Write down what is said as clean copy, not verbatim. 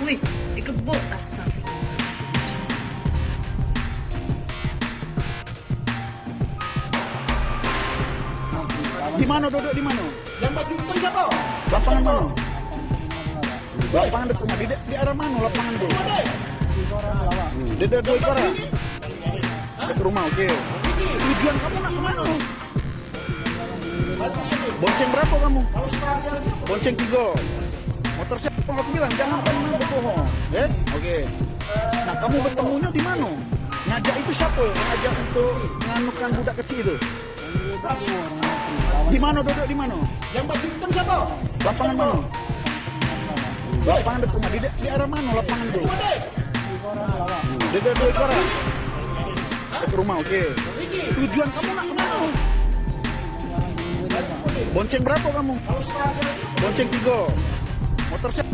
Wih, dikebut. Astagfirullah. Di mana duduk di mana? Yang baju hitam siapa? Lapangan mana? Lapangan dekat rumah. Di arah mana lapangan tuh? Di dua ikora. Dekat rumah, oke. Tujuan kamu nak kemana? Bonceng berapa kamu? Bonceng 3. Motor siapa? Aku bilang jangan pernah berbohong. Oke. Nah, kamu bertemunya di mana? Ngajak itu siapa? Ngajak untuk menganukan budak kecil itu? Di mana duduk di mana? Yang baju hitam siapa? Lapangan mana? Lapangan dekat rumah. Di arah mana lapangan itu? Di dua ikora. Dekat rumah, oke. Tujuan kamu nak kemana? Bonceng berapa kamu? Bonceng 3. Motor siapa?